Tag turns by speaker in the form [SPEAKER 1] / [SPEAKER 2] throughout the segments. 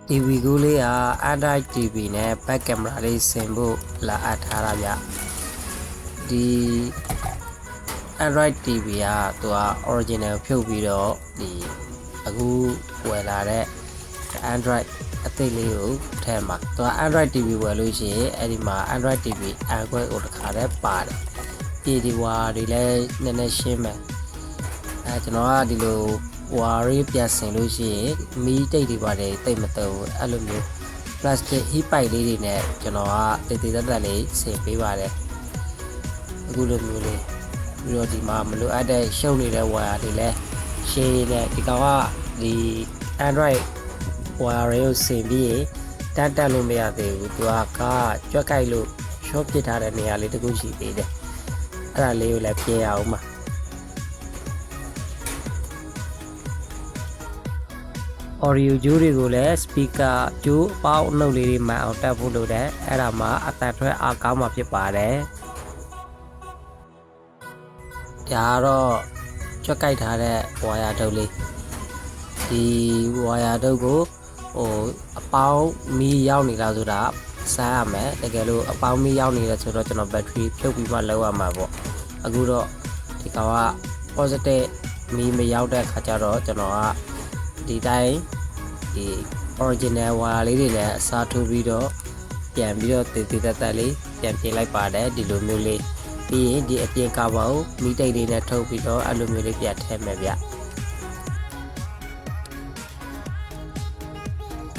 [SPEAKER 1] TV ကိုလေးက Android TV နဲ့ back camera လေးဆင်ဖို့လာအပ်ထားတာဗျဒီ Android TV ကသူက original ဖြုတ်ပြီးတော့ဒီအခုဝယ်လာတဲ့ Android အသစ်လေးကိုထည့်မှာသူက Android TV ဝယ်လို့ရှိရင်အဲ့ဒီမှာ Android TV Android ကိုတစ်ခါတည်းပါတယ်ပြည်ဒီဝါတွေလည်းနည်းနည်းရှင်းမယ်ကျွန်တော်ကဒီလိုဝါရီပြန်ဆင်လို့ရှိရင်မီးတိတ်တွေပါတယ်တိတ်မတုံးအဲ့လိုမျိုး plastic heat pipe လေးတွေနဲ့ကျွန်တော်ကတိတ်တိတ်တက်လေးဆင်ပေးပါတယ်အခုလိုမျိုးလေးပြီးတော့ဒီမှာမလိုအပ်တဲ့ရှုပ်နေတဲ့ဝါယာတွေလည်းရှင်းနေဒီကောင်ကဒီ Android ဝါယာတွေကိုဆင်ပြီးတက်လို့မရသေးဘူးသူကကြွက်ကြိုက်လို့ short ပစ်ထားတဲ့နေရာလေးတခုရှိသေးတယ်အဲ့ဒါလေးကိုလည်းပြင်ရအောင်ပါaudio ကြိုးတွေကိုလည်း speaker ကြိုးအပေါက်အနှုတ်လေးတွေမှန်အောင်တက်ဖို့လုပ်တယ်အဲ့ဒါမှအသံထွက်အားကောင်းမှာဖြစ်ပါတယ်ဒါကတော့ကြွက်ကြိုက်ထားတဲ့ဝါယာတုပ်လေးဒီဝါယာတုပ်ကိုအပေါင်းမီးရောက်နေလားဆိုတာစမ်းရမယ်တကယ်လို့အပေါင်းမီးရောက်နေတယ်ဆိုတော့ကျွန်တော် battery ဖြုတ်ပြီးမှလောက်ရမှာပေါ့အခုတော့ဒီကောင်က positive မီးမရောက်တဲ့ခါကျတော့ကျွန်တော်ကဒီတိုင်းဒီ original ဝါလေးတွေနဲ့အစားထိုးပြီးတော့ပြန်ပြီးတော့တည်တက်လေးပြန်ပြင်လိုက်ပါတယ်ဒီလိုမျိုးလေးပြီးရင်ဒီအပြင်ကဘာကိုမီးတိတ်လေးနဲ့ထုတ်ပြီးတော့အဲ့လိုမျိုးလေးပြန်ထည့်မယ်ဗျ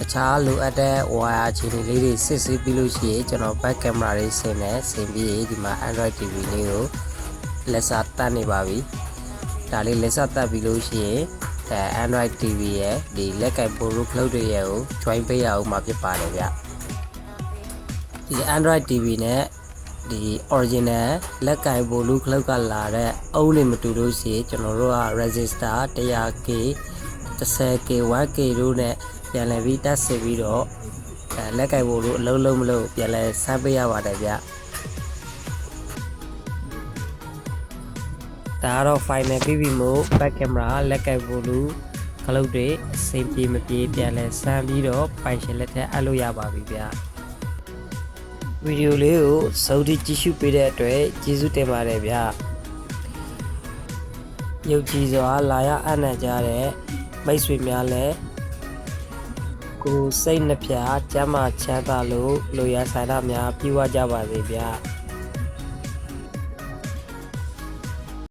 [SPEAKER 1] အခြားလိုအပ်တဲ့ဝါယာအခြေအနေလေးတွေစစ်ဆေးပြီးလို့ရှိရင်ကျွန်တော် back camera လေးဆင်ပြီးဒီမှာ Android TV လေးကိုလက်စာတက်နေပါပြီဒါလေးလက်စာတက်ပြီးလို့ရှိရင်Android TV ရဲ့ဒီလက်ကင်ပိုလို့ခလုတ်တွေရဲ့ကို join ပေးရအောင်မှာဖြစ်ပါတယ်ဗျဒီ Android TV နဲ့ဒီ original လက်ကင်ပိုလို့ခလုတ်ကလာတဲ့အုံးလေးမတူလို့ရှိရင်ကျွန်တော်တို့က resistor 100k 10k 1k တို့နဲ့ပြန်လည်ပြီးတက်စစ်ပြီးတော့လက်ကင်ပိုလို့အလုံးလုံးမလို့ပြန်လည်ဆန်းပေးရပါတယ်ဗျဒါကတော့ final ပြီးပြီမို့ back camera လက်ကင်ပိုလို့ခလုတ်တွေအဆင်ပြေမပြေပြန်လဲဆန်းပြီးတော့ပိုင်ရှင်လက်ထက်အပ်လို့ရပါပြီဗျဗီဒီယိုလေးကိုစုံထိကြည့်ရှုပေးတဲ့အတွက်ကျေးဇူးတင်ပါတယ်ဗျရုပ်ကြည်စွာလာရအနံ့ကြတဲ့မိတ်ဆွေများလည်းကိုယ်စိတ်နှပြကျမ်းမာချမ်းသာလို့လူရဆန္ဒများပြည့်ဝကြပါစေဗျ